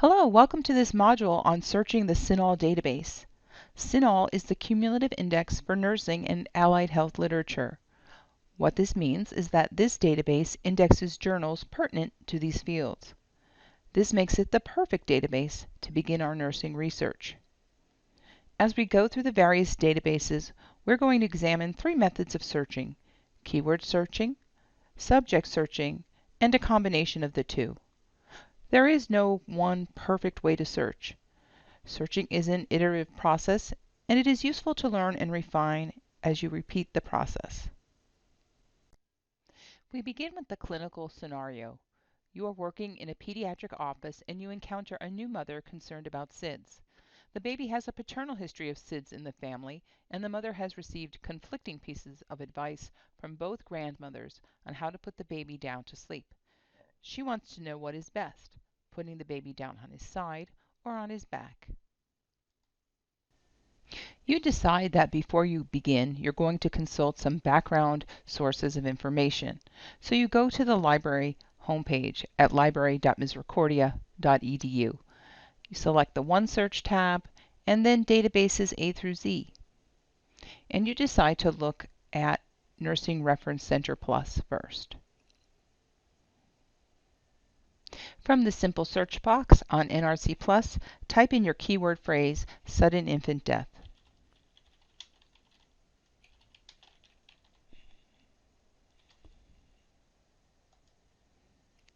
Hello, welcome to this module on searching the CINAHL database. CINAHL is the cumulative index for nursing and allied health literature. What this means is that this database indexes journals pertinent to these fields. This makes it the perfect database to begin our nursing research. As we go through the various databases, we're going to examine three methods of searching: keyword searching, subject searching, and a combination of the two. There is no one perfect way to search. Searching is an iterative process, and it is useful to learn and refine as you repeat the process. We begin with the clinical scenario. You are working in a pediatric office and you encounter a new mother concerned about SIDS. The baby has a paternal history of SIDS in the family, and the mother has received conflicting pieces of advice from both grandmothers on how to put the baby down to sleep. She wants to know what is best, putting the baby down on his side or on his back. You decide that before you begin, you're going to consult some background sources of information. So you go to the library homepage at library.misericordia.edu. You select the OneSearch tab and then databases A through Z. And you decide to look at Nursing Reference Center Plus first. From the simple search box on NRC Plus, type in your keyword phrase, sudden infant death.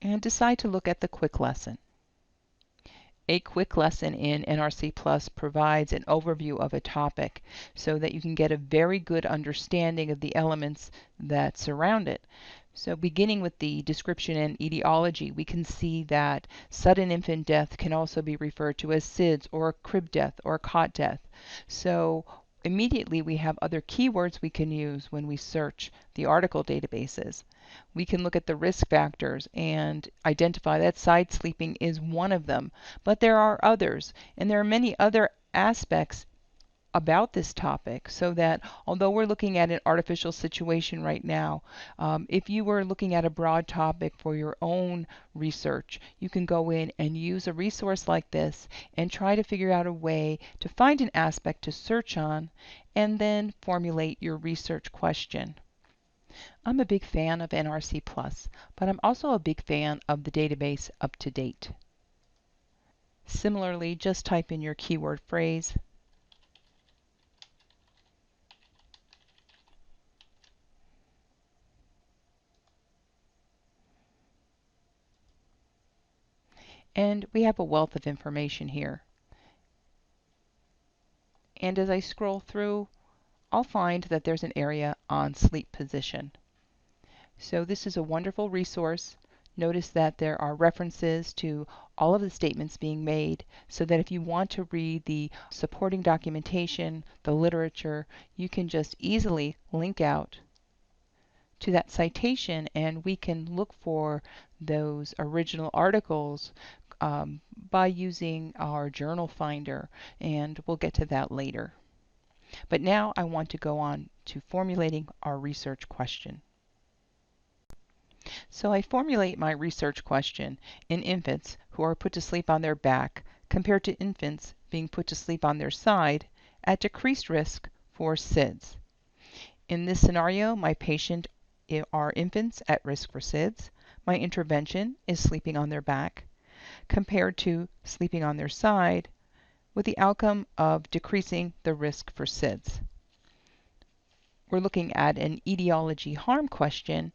And decide to look at the quick lesson. A quick lesson in NRC Plus provides an overview of a topic so that you can get a very good understanding of the elements that surround it. So beginning with the description and etiology, we can see that sudden infant death can also be referred to as SIDS or crib death or cot death. So immediately we have other keywords we can use when we search the article databases. We can look at the risk factors and identify that side sleeping is one of them, but there are others, and there are many other aspects about this topic, so that although we're looking at an artificial situation right now, if you were looking at a broad topic for your own research, you can go in and use a resource like this and try to figure out a way to find an aspect to search on and then formulate your research question. I'm a big fan of NRC Plus, but I'm also a big fan of the database UpToDate. Similarly, just type in your keyword phrase, and we have a wealth of information here. And as I scroll through, I'll find that there's an area on sleep position. So this is a wonderful resource. Notice that there are references to all of the statements being made, so that if you want to read the supporting documentation, the literature, you can just easily link out to that citation, and we can look for those original articles by using our journal finder, and we'll get to that later. But now I want to go on to formulating our research question. So I formulate my research question in infants who are put to sleep on their back compared to infants being put to sleep on their side at decreased risk for SIDS. In this scenario, my patient are infants at risk for SIDS. My intervention is sleeping on their back compared to sleeping on their side, with the outcome of decreasing the risk for SIDS. We're looking at an etiology harm question,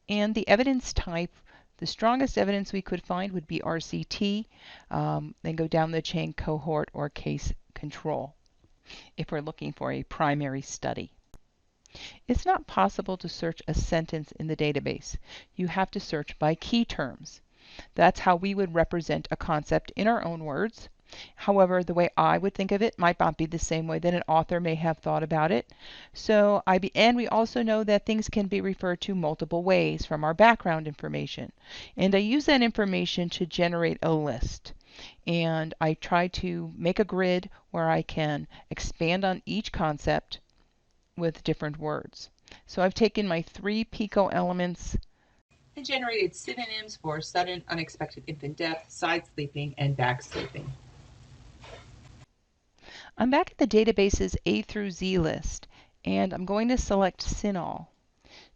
and the evidence type, the strongest evidence we could find would be RCT, then go down the chain cohort or case control if we're looking for a primary study. It's not possible to search a sentence in the database. You have to search by key terms. That's how we would represent a concept in our own words. However, the way I would think of it might not be the same way that an author may have thought about it. And we also know that things can be referred to multiple ways from our background information. And I use that information to generate a list. And I try to make a grid where I can expand on each concept with different words. So I've taken my 3 PICO elements and generated synonyms for sudden unexpected infant death, side sleeping, and back sleeping. I'm back at the database's A through Z list, and I'm going to select CINAHL.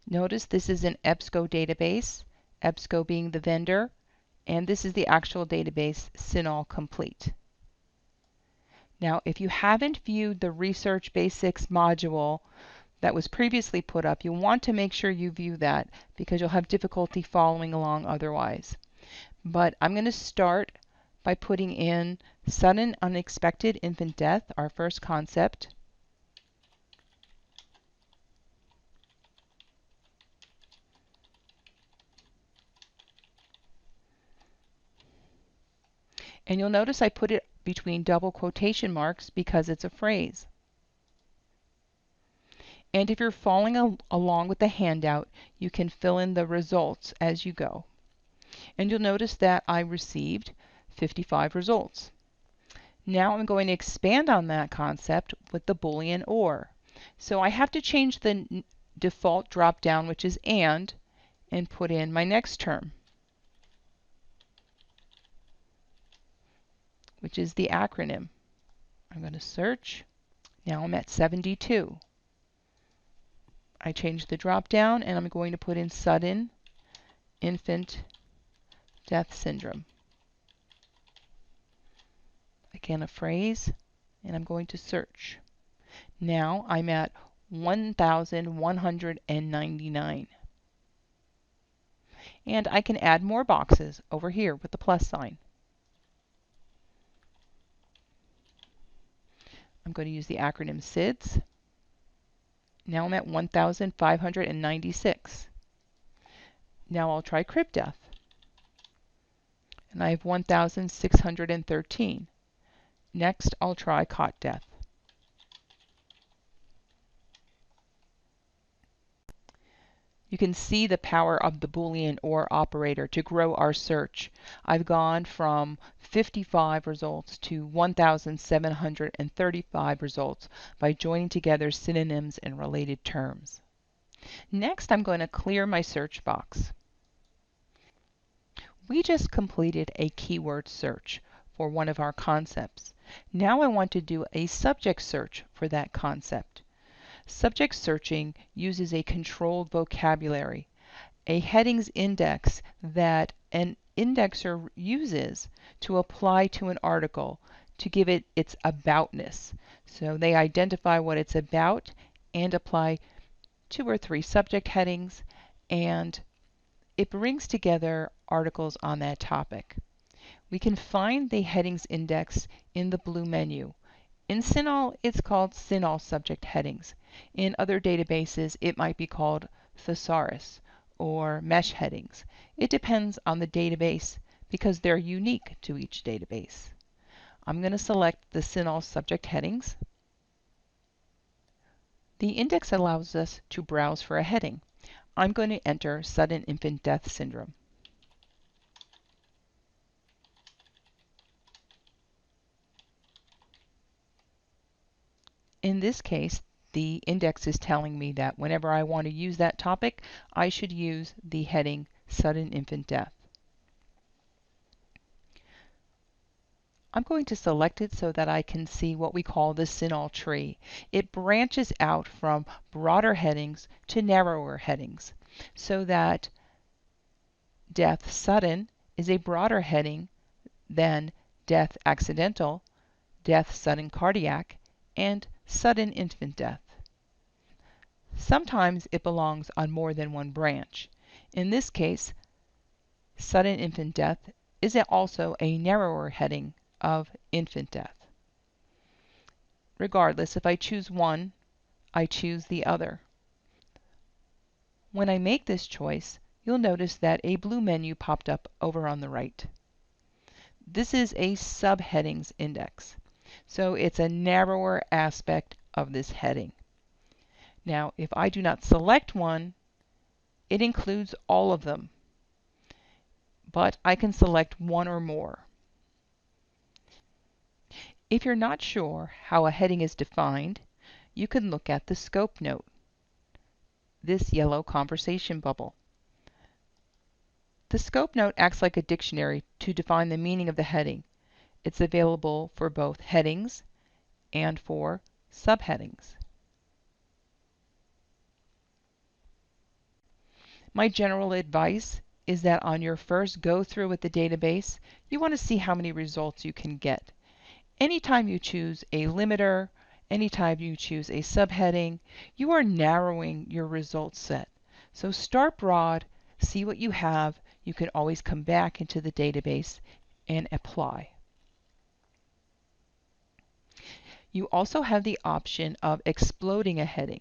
Notice this is an EBSCO database, EBSCO being the vendor, and this is the actual database, CINAHL Complete. Now, if you haven't viewed the Research Basics module that was previously put up, you'll want to make sure you view that because you'll have difficulty following along otherwise. But I'm going to start by putting in sudden unexpected infant death, our first concept. And you'll notice I put it between double quotation marks because it's a phrase. And if you're following along with the handout, you can fill in the results as you go. And you'll notice that I received 55 results. Now I'm going to expand on that concept with the Boolean OR. So I have to change the default drop-down, which is and put in my next term, which is the acronym. I'm going to search. Now I'm at 72. I change the drop-down and I'm going to put in sudden infant death syndrome. Again, a phrase, and I'm going to search. Now I'm at 1,199. And I can add more boxes over here with the plus sign. I'm going to use the acronym SIDS. Now I'm at 1,596. Now I'll try crib death. And I have 1,613. Next, I'll try cot death. You can see the power of the Boolean OR operator to grow our search. I've gone from 55 results to 1,735 results by joining together synonyms and related terms. Next, I'm going to clear my search box. We just completed a keyword search for one of our concepts. Now I want to do a subject search for that concept. Subject searching uses a controlled vocabulary, a headings index that an indexer uses to apply to an article to give it its aboutness. So they identify what it's about and apply 2 or 3 subject headings, and it brings together articles on that topic. We can find the headings index in the blue menu. In CINAHL, it's called CINAHL subject headings. In other databases, it might be called thesaurus or mesh headings. It depends on the database because they're unique to each database. I'm going to select the CINAHL subject headings. The index allows us to browse for a heading. I'm going to enter sudden infant death syndrome. In this case, the index is telling me that whenever I want to use that topic, I should use the heading sudden infant death. I'm going to select it so that I can see what we call the CINAHL tree. It branches out from broader headings to narrower headings, so that death sudden is a broader heading than death accidental, death sudden cardiac, and sudden infant death. Sometimes it belongs on more than one branch. In this case, sudden infant death is also a narrower heading of infant death. Regardless, if I choose one, I choose the other. When I make this choice, you'll notice that a blue menu popped up over on the right. This is a subheadings index, so it's a narrower aspect of this heading. Now, if I do not select one, it includes all of them, but I can select one or more. If you're not sure how a heading is defined, you can look at the scope note, this yellow conversation bubble. The scope note acts like a dictionary to define the meaning of the heading. It's available for both headings and for subheadings. My general advice is that on your first go through with the database, you want to see how many results you can get. Anytime you choose a limiter, anytime you choose a subheading, you are narrowing your result set. So start broad, see what you have. You can always come back into the database and apply. You also have the option of exploding a heading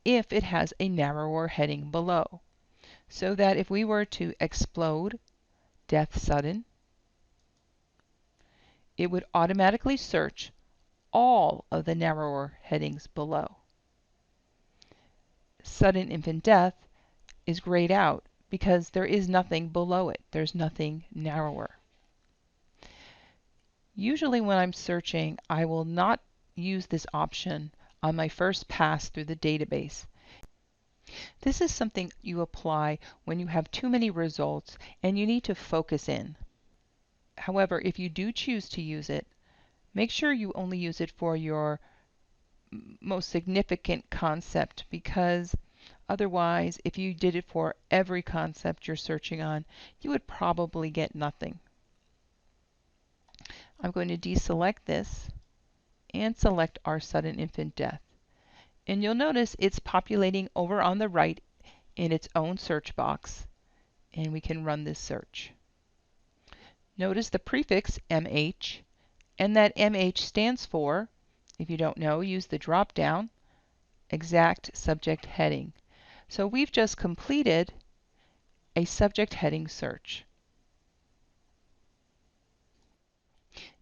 if it has a narrower heading below. So that if we were to explode death sudden, it would automatically search all of the narrower headings below. Sudden infant death is grayed out because there is nothing below it. There's nothing narrower. Usually when I'm searching, I will not use this option on my first pass through the database. This is something you apply when you have too many results and you need to focus in. However, if you do choose to use it, make sure you only use it for your most significant concept, because otherwise, if you did it for every concept you're searching on, you would probably get nothing. I'm going to deselect this and select our sudden infant death. And you'll notice it's populating over on the right in its own search box, and we can run this search. Notice the prefix MH, and that MH stands for, if you don't know, use the drop down, exact subject heading. So we've just completed a subject heading search.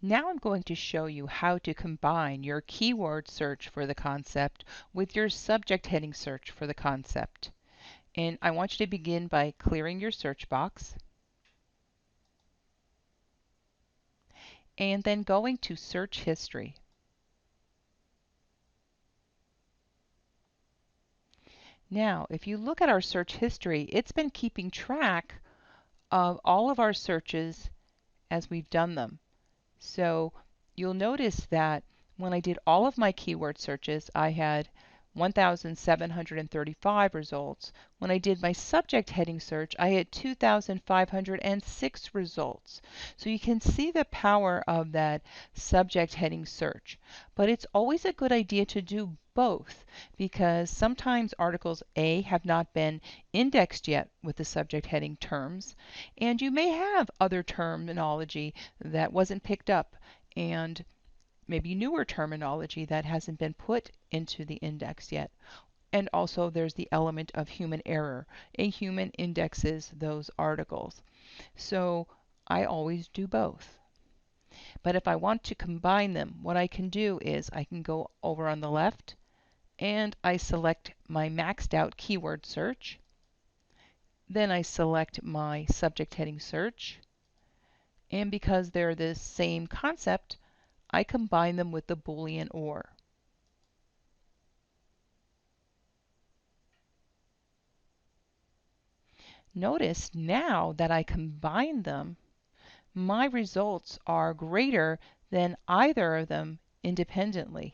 Now I'm going to show you how to combine your keyword search for the concept with your subject heading search for the concept. And I want you to begin by clearing your search box and then going to search history. Now, if you look at our search history, it's been keeping track of all of our searches as we've done them. So you'll notice that when I did all of my keyword searches, I had 1,735 results. When I did my subject heading search, I had 2,506 results. So you can see the power of that subject heading search. But it's always a good idea to do both, because sometimes articles A have not been indexed yet with the subject heading terms, and you may have other terminology that wasn't picked up, and maybe newer terminology that hasn't been put into the index yet. And also there's the element of human error. A human indexes those articles. So I always do both. But if I want to combine them, what I can do is I can go over on the left and I select my maxed out keyword search. Then I select my subject heading search. And because they're the same concept, I combine them with the Boolean OR. Notice now that I combine them, my results are greater than either of them independently.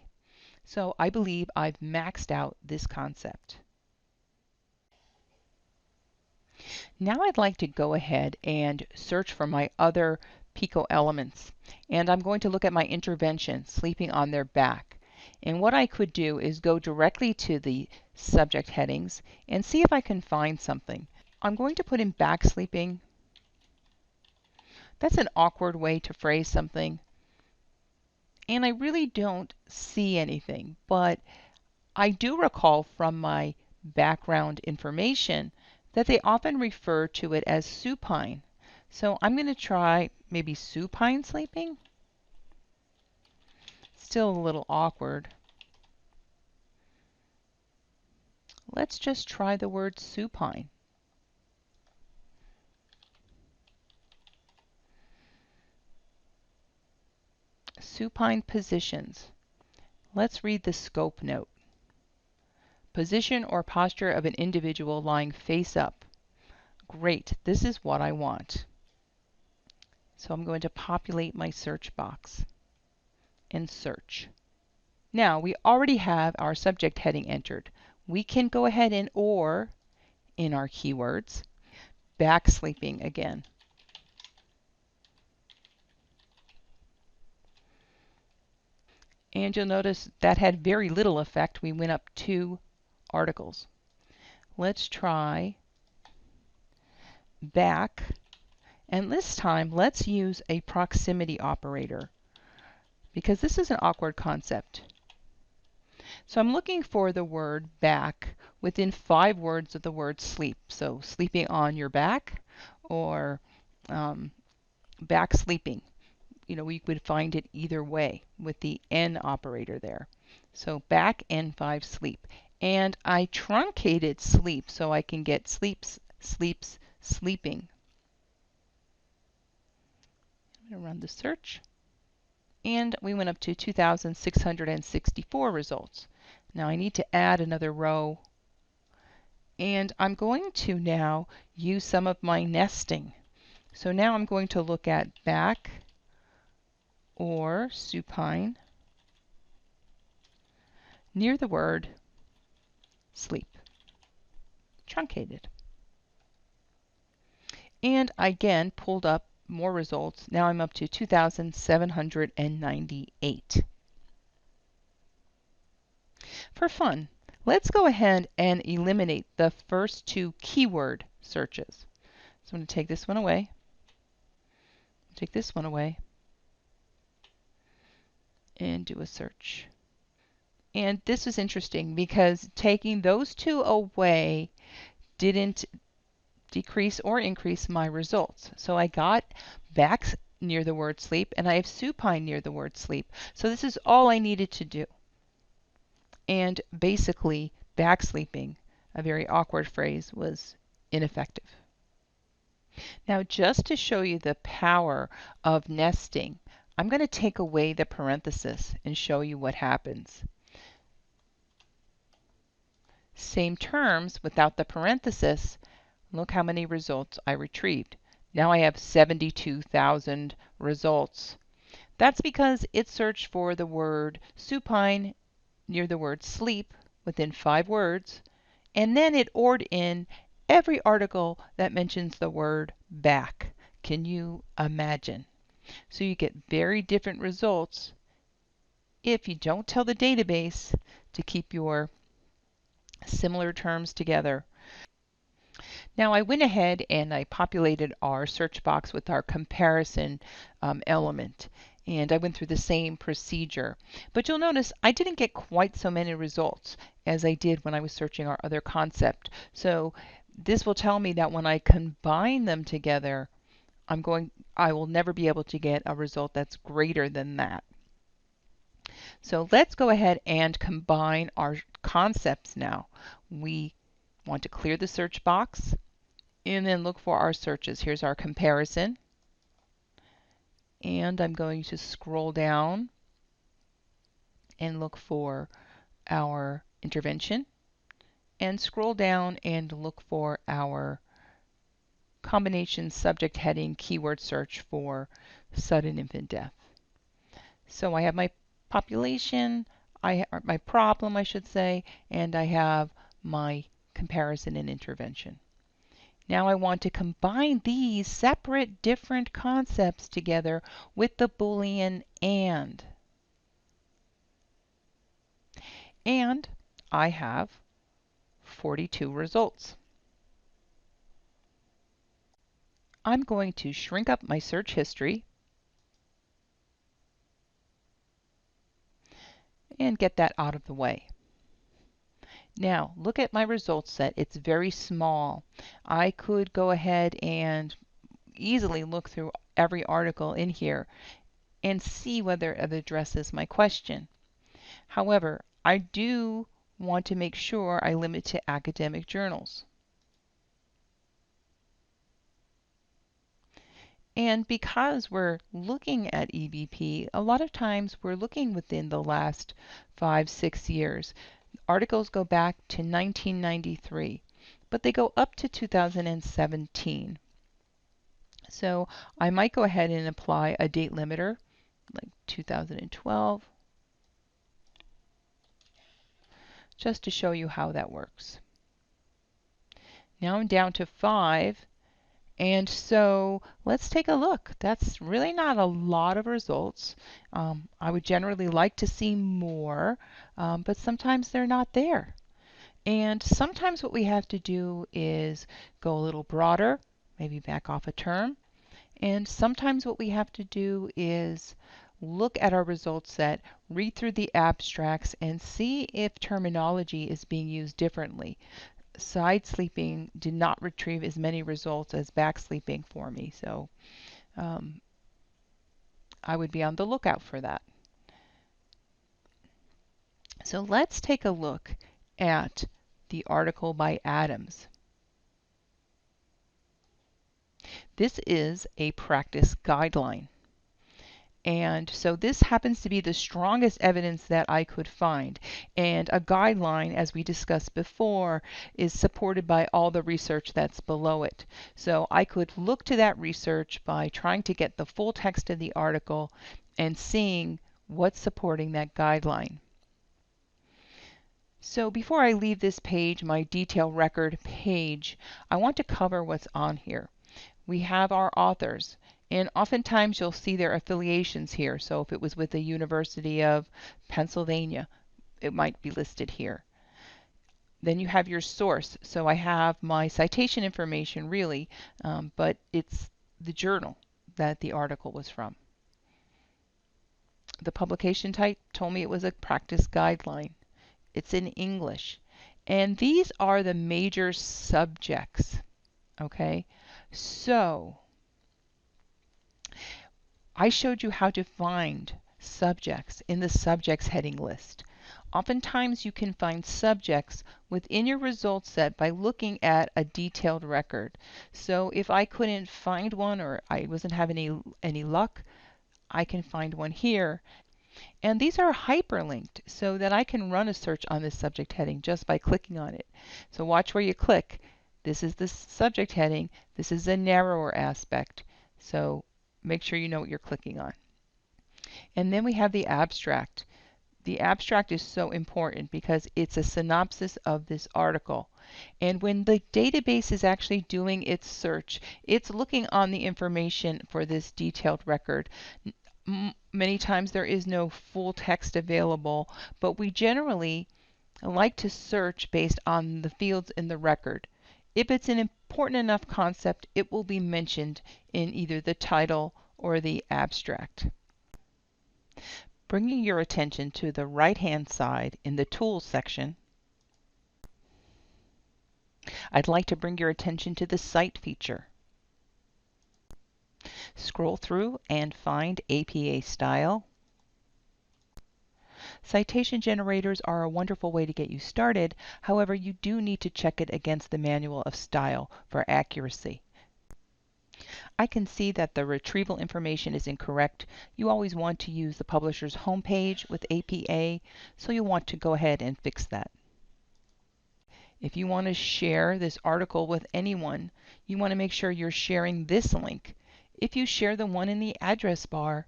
So I believe I've maxed out this concept. Now I'd like to go ahead and search for my other PICO elements. And I'm going to look at my intervention, sleeping on their back. And what I could do is go directly to the subject headings and see if I can find something. I'm going to put in back sleeping. That's an awkward way to phrase something. And I really don't see anything, but I do recall from my background information that they often refer to it as supine. So I'm going to try maybe supine sleeping. Still a little awkward. Let's just try the word supine. Supine positions. Let's read the scope note. Position or posture of an individual lying face up. Great, this is what I want. So I'm going to populate my search box and search. Now we already have our subject heading entered. We can go ahead and or in our keywords, back sleeping again. And you'll notice that had very little effect. We went up 2 articles. Let's try back, and this time let's use a proximity operator because this is an awkward concept. So I'm looking for the word back within 5 words of the word sleep. So sleeping on your back or back sleeping. We would find it either way with the N operator there. So back N5 sleep. And I truncated sleep so I can get sleeps, sleeps, sleeping. I'm going to run the search. And we went up to 2,664 results. Now I need to add another row. And I'm going to now use some of my nesting. So now I'm going to look at back or supine near the word sleep, truncated. And I again pulled up more results. Now I'm up to 2,798. For fun, let's go ahead and eliminate the first 2 keyword searches. So I'm going to take this one away, take this one away, and do a search. And this was interesting because taking those 2 away didn't decrease or increase my results. So I got back near the word sleep and I have supine near the word sleep. So this is all I needed to do. And basically back sleeping, a very awkward phrase, was ineffective. Now just to show you the power of nesting, I'm going to take away the parenthesis and show you what happens. Same terms without the parenthesis. Look how many results I retrieved. Now I have 72,000 results. That's because it searched for the word supine near the word sleep within 5 words, and then it OR'd in every article that mentions the word back. Can you imagine? So you get very different results if you don't tell the database to keep your similar terms together. Now I went ahead and I populated our search box with our comparison element, and I went through the same procedure. But you'll notice I didn't get quite so many results as I did when I was searching our other concept. So this will tell me that when I combine them together, I will never be able to get a result that's greater than that. So let's go ahead and combine our concepts now. We want to clear the search box and then look for our searches. Here's our comparison. And I'm going to scroll down and look for our intervention and scroll down and look for our combination subject heading keyword search for sudden infant death. So I have my population, my problem I should say, and I have my comparison and intervention. Now I want to combine these separate different concepts together with the Boolean and. And I have 42 results. I'm going to shrink up my search history and get that out of the way. Now look at my results set. It's very small. I could go ahead and easily look through every article in here and see whether it addresses my question. However, I do want to make sure I limit to academic journals. And because we're looking at EBP, a lot of times we're looking within the last 5-6 years. Articles go back to 1993. but they go up to 2017. So I might go ahead and apply a date limiter, like 2012, just to show you how that works. Now I'm down to 5. And so let's take a look. That's really not a lot of results. I would generally like to see more, but sometimes they're not there. And sometimes what we have to do is go a little broader, maybe back off a term. And sometimes what we have to do is look at our result set, read through the abstracts, and see if terminology is being used differently. Side sleeping did not retrieve as many results as back sleeping for me, so I would be on the lookout for that. So let's take a look at the article by Adams. This is a practice guideline. And so this happens to be the strongest evidence that I could find. And a guideline, as we discussed before, is supported by all the research that's below it. So I could look to that research by trying to get the full text of the article and seeing what's supporting that guideline. So before I leave this page, my detail record page, I want to cover what's on here. We have our authors, and oftentimes you'll see their affiliations here. So if it was with the University of Pennsylvania, it might be listed here. Then you have your source. So I have my citation information really, but it's the journal that the article was from. The publication type told me it was a practice guideline. It's in English. And these are the major subjects. Okay, so I showed you how to find subjects in the subjects heading list. Oftentimes you can find subjects within your results set by looking at a detailed record. So if I couldn't find one or I wasn't having any luck, I can find one here. And these are hyperlinked so that I can run a search on this subject heading just by clicking on it. So watch where you click. This is the subject heading. This is a narrower aspect. So make sure you know what you're clicking on. And then we have the abstract. The abstract is so important because it's a synopsis of this article. And when the database is actually doing its search, it's looking on the information for this detailed record. Many times there is no full text available, but we generally like to search based on the fields in the record. If it's an important enough concept, it will be mentioned in either the title or the abstract. Bringing your attention to the right-hand side in the Tools section, I'd like to bring your attention to the Cite feature. Scroll through and find APA style. Citation generators are a wonderful way to get you started. However, you do need to check it against the manual of style for accuracy. I can see that the retrieval information is incorrect. You always want to use the publisher's homepage with APA, so you'll want to go ahead and fix that. If you want to share this article with anyone, you want to make sure you're sharing this link. If you share the one in the address bar,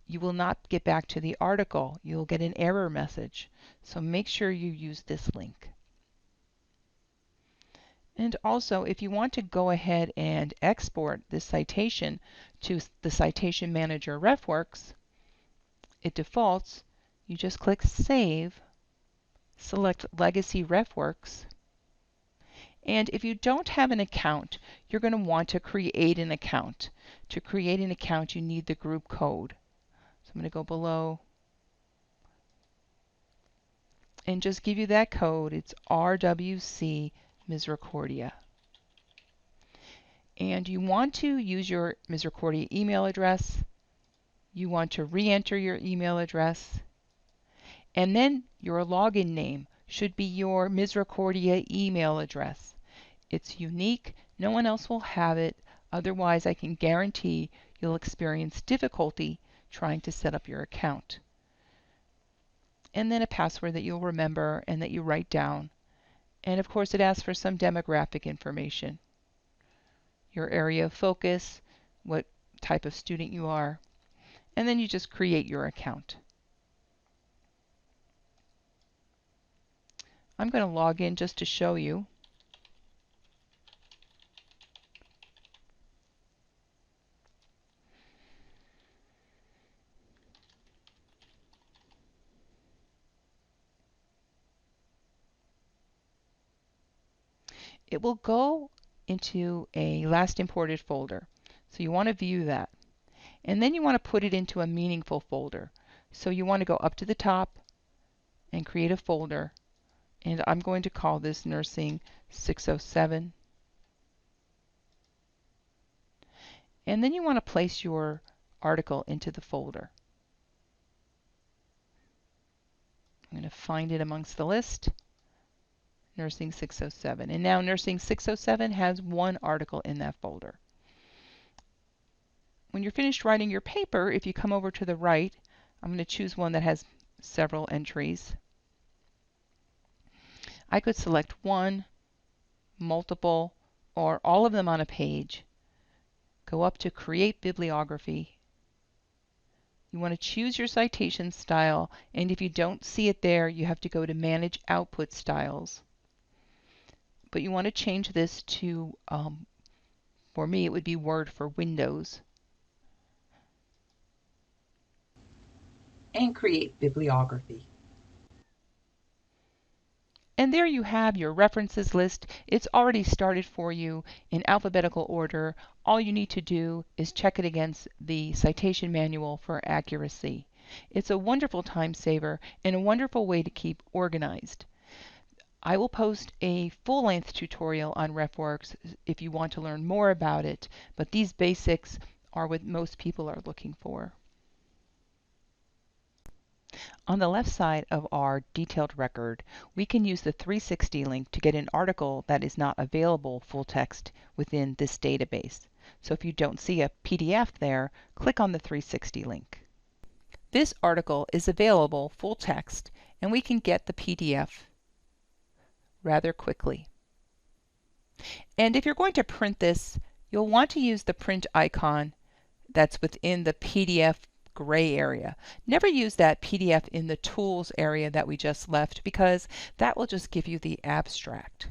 you will not get back to the article. You'll get an error message. So make sure you use this link. And also, if you want to go ahead and export this citation to the Citation Manager RefWorks, it defaults. You just click Save, select Legacy RefWorks, and if you don't have an account, you're going to want to create an account. To create an account, you need the group code. So I'm going to go below and just give you that code. It's RWC Misericordia. And you want to use your Misericordia email address. You want to re-enter your email address. And then your login name should be your Misericordia email address. It's unique. No one else will have it. Otherwise, I can guarantee you'll experience difficulty trying to set up your account. And then a password that you'll remember and that you write down. And of course it asks for some demographic information. Your area of focus, what type of student you are, and then you just create your account. I'm going to log in just to show you. It will go into a last imported folder. So you want to view that. And then you want to put it into a meaningful folder. So you want to go up to the top and create a folder. And I'm going to call this Nursing 607. And then you want to place your article into the folder. I'm going to find it amongst the list. Nursing 607. And now Nursing 607 has one article in that folder. When you're finished writing your paper, if you come over to the right, I'm going to choose one that has several entries. I could select one, multiple, or all of them on a page. Go up to Create Bibliography. You want to choose your citation style, and if you don't see it there, you have to go to Manage Output Styles. But you want to change this to, for me, it would be Word for Windows. And create bibliography. And there you have your references list. It's already started for you in alphabetical order. All you need to do is check it against the citation manual for accuracy. It's a wonderful time saver and a wonderful way to keep organized. I will post a full-length tutorial on RefWorks if you want to learn more about it, but these basics are what most people are looking for. On the left side of our detailed record, we can use the 360 link to get an article that is not available full text within this database. So if you don't see a PDF there, click on the 360 link. This article is available full text, and we can get the PDF rather quickly. And if you're going to print this, you'll want to use the print icon that's within the PDF gray area. Never use that PDF in the tools area that we just left, because that will just give you the abstract.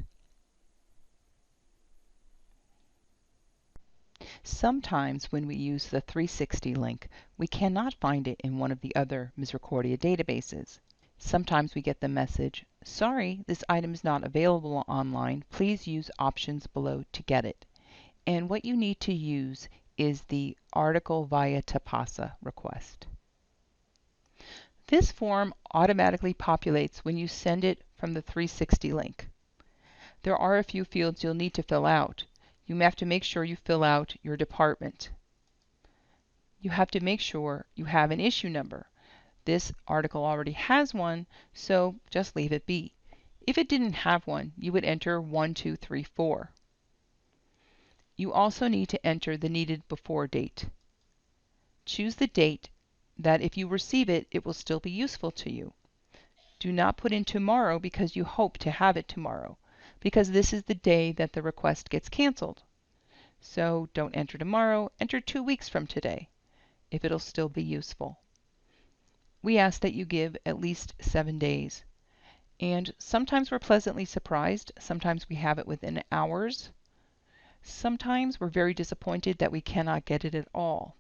Sometimes when we use the 360 link, we cannot find it in one of the other Misericordia databases. Sometimes we get the message, "Sorry, this item is not available online. Please use options below to get it." And what you need to use is the Article via Tapasa request. This form automatically populates when you send it from the 360 link. There are a few fields you'll need to fill out. You have to make sure you fill out your department. You have to make sure you have an issue number. This article already has one, so just leave it be. If it didn't have one, you would enter 1, 2, 3, 4. You also need to enter the needed before date. Choose the date that if you receive it, it will still be useful to you. Do not put in tomorrow because you hope to have it tomorrow, because this is the day that the request gets canceled. So don't enter tomorrow, enter 2 weeks from today, if it'll still be useful. We ask that you give at least 7 days. And sometimes we're pleasantly surprised. Sometimes we have it within hours. Sometimes we're very disappointed that we cannot get it at all.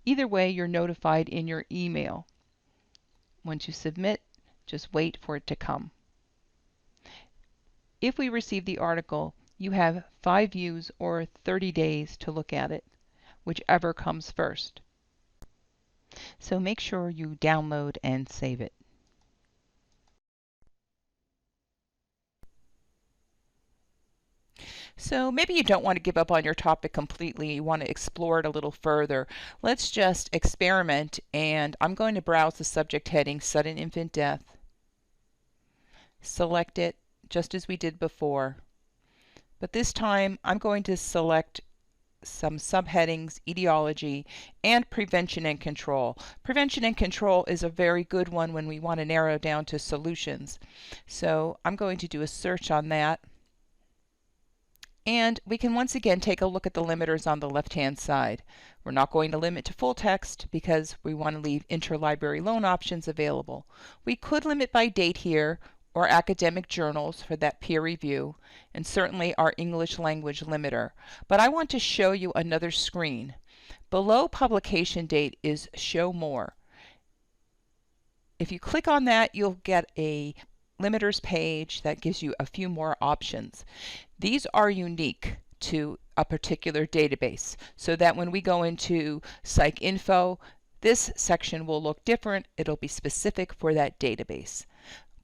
Either way, you're notified in your email. Once you submit, just wait for it to come. If we receive the article, you have 5 views or 30 days to look at it, whichever comes first. So make sure you download and save it. So maybe you don't want to give up on your topic completely. You want to explore it a little further. Let's just experiment, and I'm going to browse the subject heading Sudden Infant Death. Select it just as we did before. But this time I'm going to select some subheadings, etiology, and prevention and control. Prevention and control is a very good one when we want to narrow down to solutions. So I'm going to do a search on that. And we can once again take a look at the limiters on the left-hand side. We're not going to limit to full text because we want to leave interlibrary loan options available. We could limit by date here, or academic journals for that peer review, and certainly our English language limiter. But I want to show you another screen. Below publication date is Show More. If you click on that, you'll get a limiters page that gives you a few more options. These are unique to a particular database, so that when we go into PsycInfo, this section will look different. It'll be specific for that database.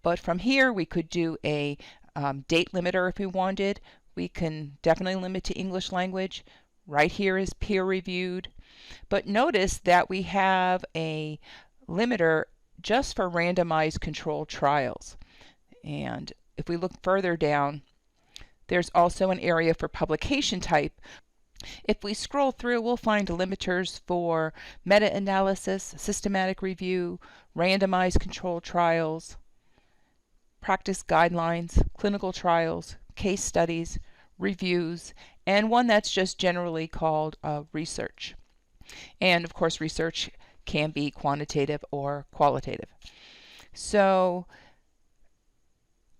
But from here, we could do a date limiter if we wanted. We can definitely limit to English language. Right here is peer reviewed. But notice that we have a limiter just for randomized controlled trials. And if we look further down, there's also an area for publication type. If we scroll through, we'll find limiters for meta-analysis, systematic review, randomized controlled trials, practice guidelines, clinical trials, case studies, reviews, and one that's just generally called research. And of course, research can be quantitative or qualitative. So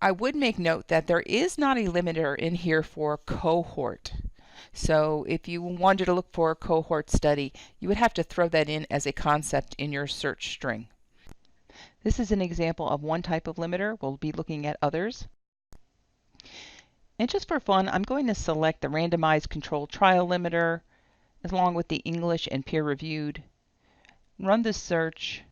I would make note that there is not a limiter in here for cohort. So if you wanted to look for a cohort study, you would have to throw that in as a concept in your search string. This is an example of one type of limiter. We'll be looking at others. And just for fun, I'm going to select the randomized controlled trial limiter along with the English and peer reviewed. Run the search.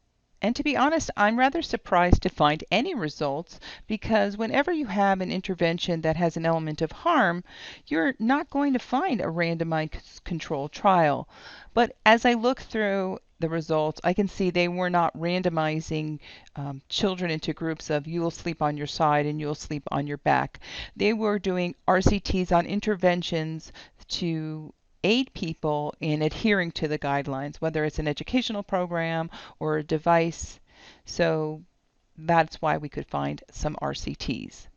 And to be honest, I'm rather surprised to find any results, because whenever you have an intervention that has an element of harm, you're not going to find a randomized controlled trial. But as I look through the results, I can see they were not randomizing children into groups of you'll sleep on your side and you'll sleep on your back. They were doing RCTs on interventions to aid people in adhering to the guidelines, whether it's an educational program or a device. So that's why we could find some RCTs.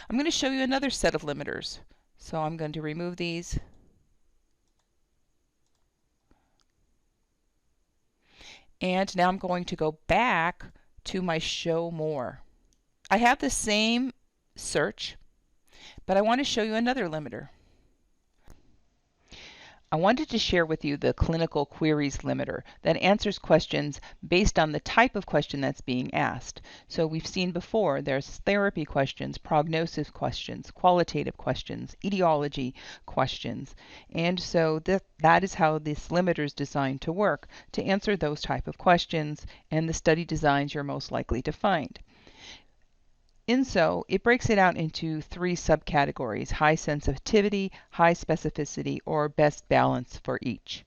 I'm going to show you another set of limiters. So I'm going to remove these. And now I'm going to go back to my Show More. I have the same search, but I want to show you another limiter. I wanted to share with you the clinical queries limiter that answers questions based on the type of question that's being asked. So we've seen before there's therapy questions, prognosis questions, qualitative questions, etiology questions. And so that is how this limiter is designed to work, to answer those type of questions and the study designs you're most likely to find. It breaks it out into three subcategories: high sensitivity, high specificity, or best balance for each.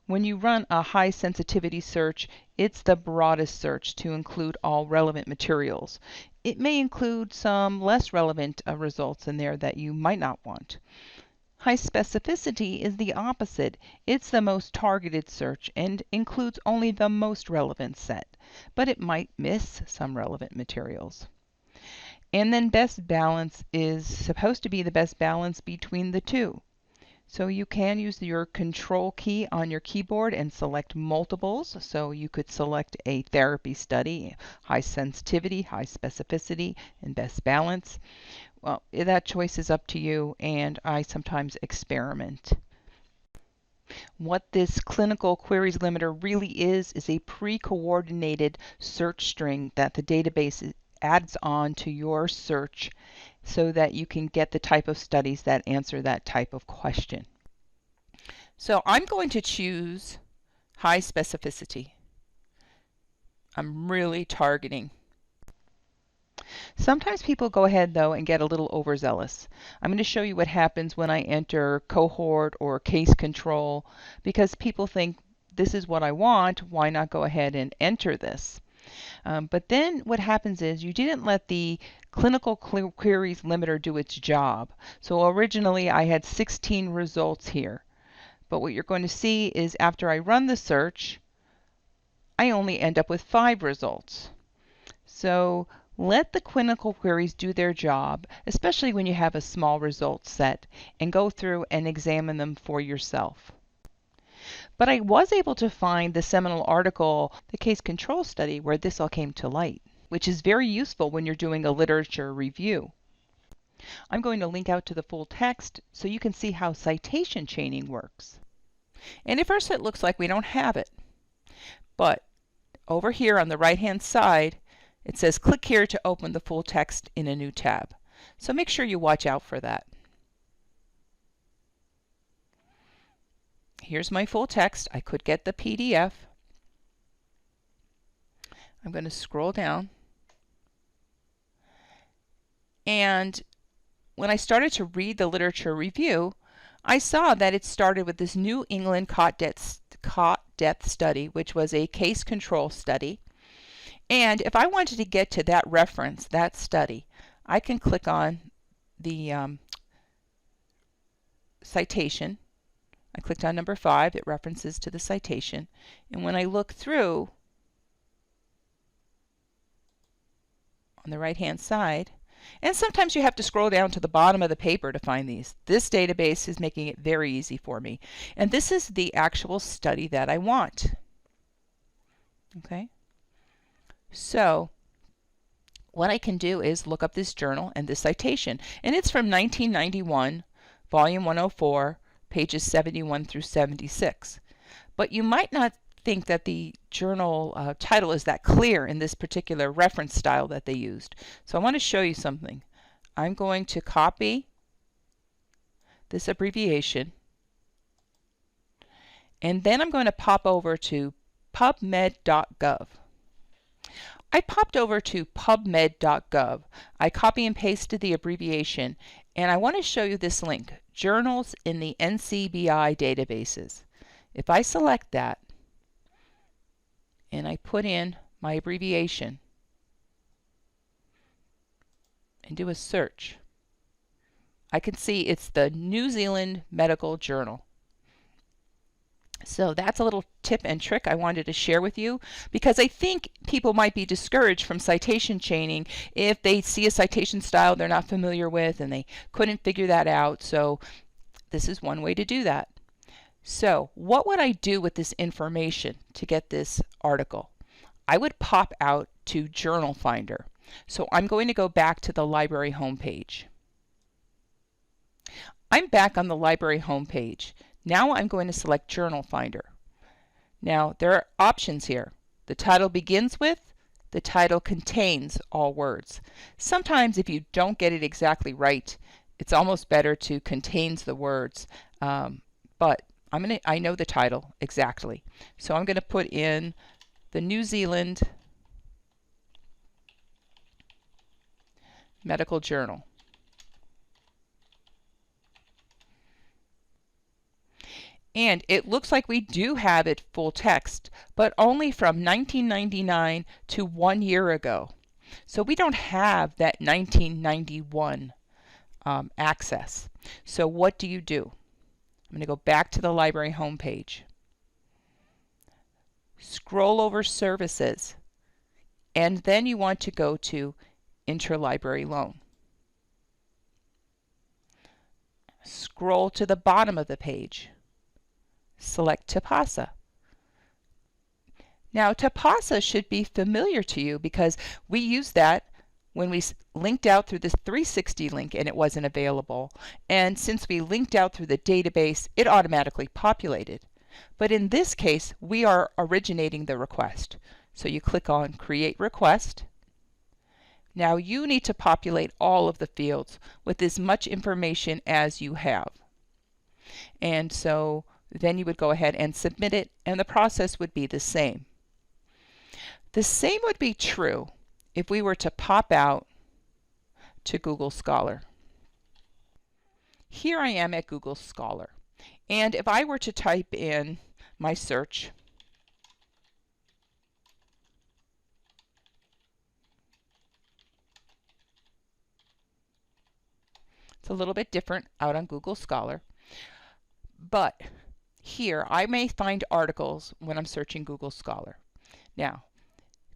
When you run a high sensitivity search, it's the broadest search to include all relevant materials. It may include some less relevant results in there that you might not want. High specificity is the opposite. It's the most targeted search and includes only the most relevant set, but it might miss some relevant materials. And then best balance is supposed to be the best balance between the two. So you can use your control key on your keyboard and select multiples. So you could select a therapy study, high sensitivity, high specificity, and best balance. Well, that choice is up to you, and I sometimes experiment. What this clinical queries limiter really is a pre-coordinated search string that the database adds on to your search so that you can get the type of studies that answer that type of question. So I'm going to choose high specificity. I'm really targeting. Sometimes people go ahead though and get a little overzealous. I'm going to show you what happens when I enter cohort or case control, because people think this is what I want, why not go ahead and enter this? But then what happens is you didn't let the clinical queries limiter do its job. So originally I had 16 results here, But what you're going to see is after I run the search, I only end up with 5 results. So let the clinical queries do their job, especially when you have a small result set, and go through and examine them for yourself. But I was able to find the seminal article, the case control study, where this all came to light, which is very useful when you're doing a literature review. I'm going to link out to the full text so you can see how citation chaining works. And at first it looks like we don't have it. But over here on the right-hand side, it says click here to open the full text in a new tab. So make sure you watch out for that. Here's my full text. I could get the PDF. I'm going to scroll down. And when I started to read the literature review, I saw that it started with this New England cot death study, which was a case control study. And if I wanted to get to that reference, that study, I can click on the citation. I clicked on number 5. It references to the citation. And when I look through on the right-hand side, and sometimes you have to scroll down to the bottom of the paper to find these. This database is making it very easy for me. And this is the actual study that I want. Okay? So what I can do is look up this journal and this citation. And it's from 1991, volume 104, pages 71 through 76. But you might not think that the journal title is that clear in this particular reference style that they used. So I want to show you something. I'm going to copy this abbreviation, and then I'm going to pop over to pubmed.gov. I popped over to pubmed.gov. I copy and pasted the abbreviation, and I want to show you this link, Journals in the NCBI Databases. If I select that, and I put in my abbreviation and do a search, I can see it's the New Zealand Medical Journal. So that's a little tip and trick I wanted to share with you, because I think people might be discouraged from citation chaining if they see a citation style they're not familiar with and they couldn't figure that out. So this is one way to do that. So what would I do with this information to get this article? I would pop out to Journal Finder. So I'm going to go back to the library homepage. I'm back on the library homepage. Now I'm going to select Journal Finder. Now there are options here. The title begins with, the title contains all words. Sometimes if you don't get it exactly right, it's almost better to contains the words. But I know the title exactly. So I'm going to put in the New Zealand Medical Journal. And it looks like we do have it full text, but only from 1999 to 1 year ago. So we don't have that 1991 access. So what do? I'm going to go back to the library homepage. Scroll over Services, and then you want to go to Interlibrary Loan. Scroll to the bottom of the page. Select TAPASA. Now TAPASA should be familiar to you because we used that when we linked out through this 360 link and it wasn't available. And since we linked out through the database, it automatically populated. But in this case, we are originating the request. So you click on Create Request. Now you need to populate all of the fields with as much information as you have. And so then you would go ahead and submit it, and the process would be the same. The same would be true if we were to pop out to Google Scholar. Here I am at Google Scholar, and if I were to type in my search, it's a little bit different out on Google Scholar, but here I may find articles when I'm searching Google Scholar. Now,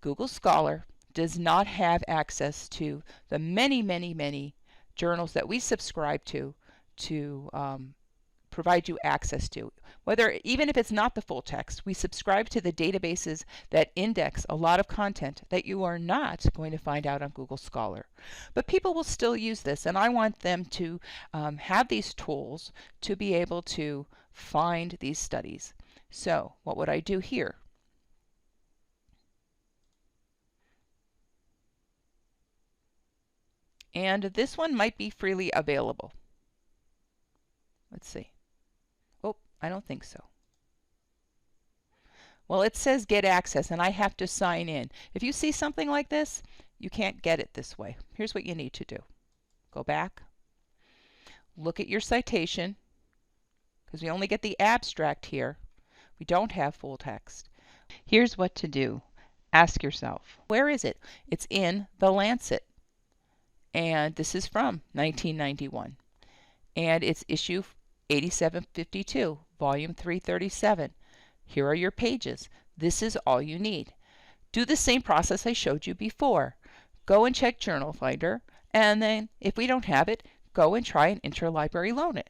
Google Scholar does not have access to the many journals that we subscribe to provide you access to. Even if it's not the full text, we subscribe to the databases that index a lot of content that you are not going to find out on Google Scholar. But people will still use this, and I want them to have these tools to be able to find these studies. So what would I do here? And this one might be freely available. Let's see. Oh, I don't think so. Well, it says get access, and I have to sign in. If you see something like this, you can't get it this way. Here's what you need to do. Go back. Look at your citation, because we only get the abstract here. We don't have full text. Here's what to do. Ask yourself, where is it? It's in The Lancet. And this is from 1991. And it's issue 8752, volume 337. Here are your pages. This is all you need. Do the same process I showed you before. Go and check Journal Finder, and then if we don't have it, go and try and interlibrary loan it.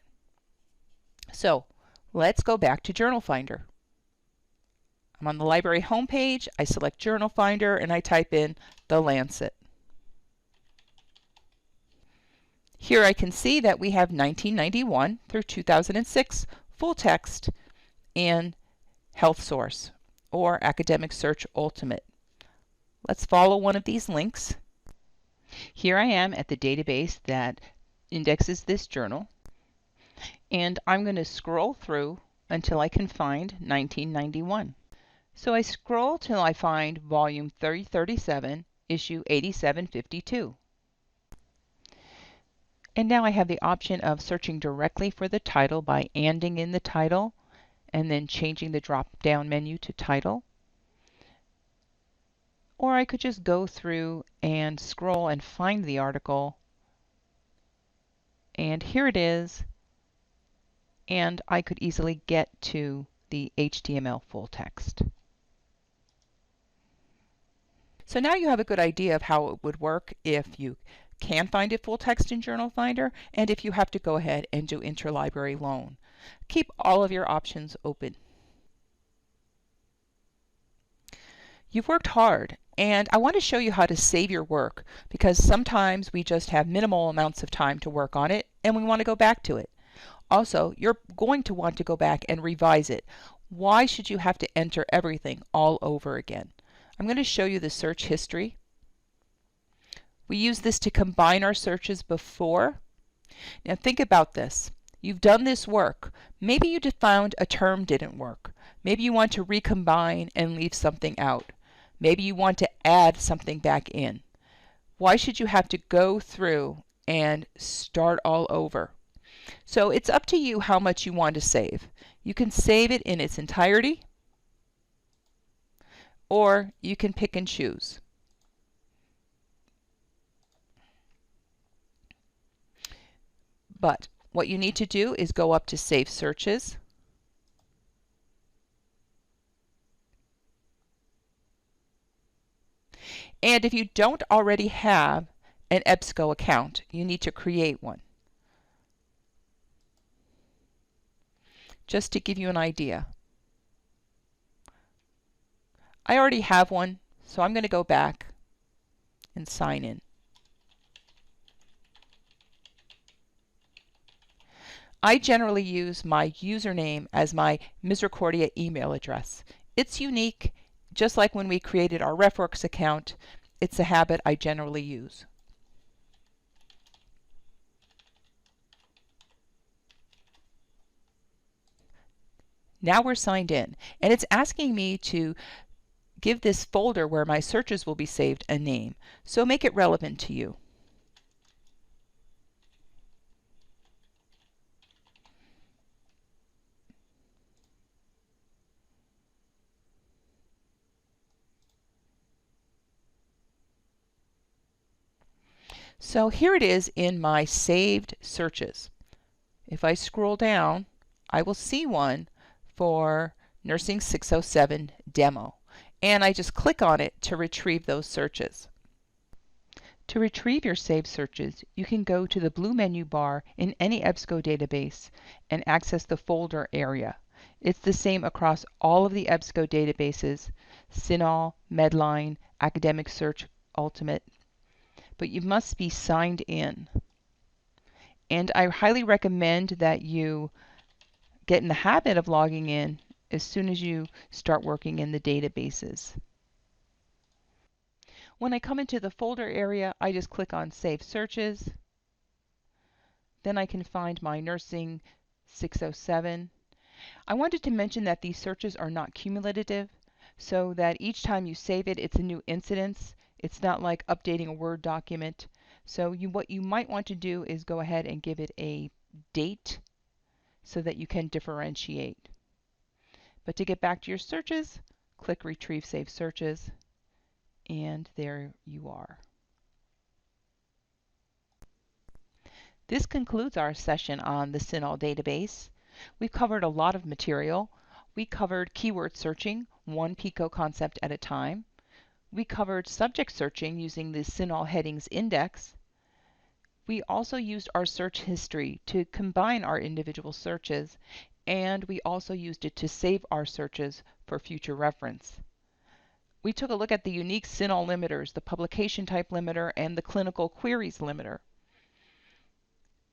So let's go back to Journal Finder. I'm on the library homepage. I select Journal Finder and I type in The Lancet. Here I can see that we have 1991 through 2006 full text in Health Source or Academic Search Ultimate. Let's follow one of these links. Here I am at the database that indexes this journal, and I'm going to scroll through until I can find 1991. So I scroll till I find volume 337, issue 8752. And now I have the option of searching directly for the title by anding in the title and then changing the drop-down menu to title. Or I could just go through and scroll and find the article. And here it is. And I could easily get to the HTML full text. So now you have a good idea of how it would work if you can find it full text in Journal Finder, and if you have to go ahead and do interlibrary loan. Keep all of your options open. You've worked hard, and I want to show you how to save your work, because sometimes we just have minimal amounts of time to work on it and we want to go back to it. Also, you're going to want to go back and revise it. Why should you have to enter everything all over again? I'm going to show you the search history. We use this to combine our searches before. Now think about this. You've done this work. Maybe you found a term didn't work. Maybe you want to recombine and leave something out. Maybe you want to add something back in. Why should you have to go through and start all over? So it's up to you how much you want to save. You can save it in its entirety, or you can pick and choose. But what you need to do is go up to Save Searches. And if you don't already have an EBSCO account, you need to create one. Just to give you an idea. I already have one, so I'm going to go back and sign in. I generally use my username as my Misericordia email address. It's unique, just like when we created our RefWorks account. It's a habit I generally use. Now we're signed in, and it's asking me to give this folder where my searches will be saved a name, so make it relevant to you. So here it is in my saved searches. If I scroll down, I will see one for Nursing 607 Demo, and I just click on it to retrieve those searches. To retrieve your saved searches, you can go to the blue menu bar in any EBSCO database and access the folder area. It's the same across all of the EBSCO databases, CINAHL, Medline, Academic Search Ultimate, but you must be signed in. And I highly recommend that you get in the habit of logging in as soon as you start working in the databases. When I come into the folder area, I just click on Save Searches. Then I can find my Nursing 607. I wanted to mention that these searches are not cumulative, so that each time you save it, it's a new incidence. It's not like updating a Word document. So what you might want to do is go ahead and give it a date so that you can differentiate. But to get back to your searches, click Retrieve Saved Searches, and there you are. This concludes our session on the CINAHL database. We've covered a lot of material. We covered keyword searching, one PICO concept at a time. We covered subject searching using the CINAHL headings index. We also used our search history to combine our individual searches, and we also used it to save our searches for future reference. We took a look at the unique CINAHL limiters, the publication type limiter and the clinical queries limiter.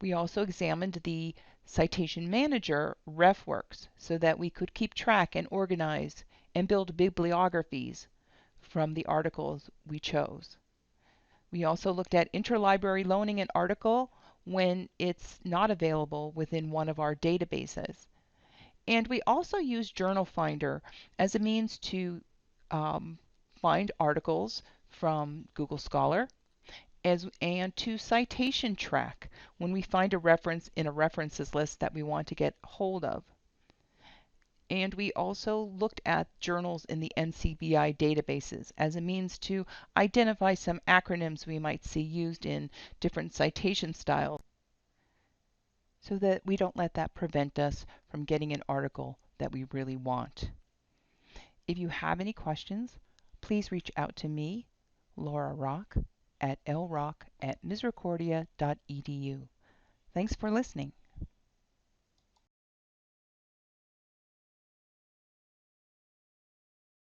We also examined the Citation Manager RefWorks so that we could keep track and organize and build bibliographies from the articles we chose. We also looked at interlibrary loaning an article when it's not available within one of our databases. And we also used Journal Finder as a means to find articles from Google Scholar and to citation track when we find a reference in a references list that we want to get hold of. And we also looked at journals in the NCBI databases as a means to identify some acronyms we might see used in different citation styles so that we don't let that prevent us from getting an article that we really want. If you have any questions, please reach out to me, Laura Rock, at lrock@misericordia.edu. Thanks for listening.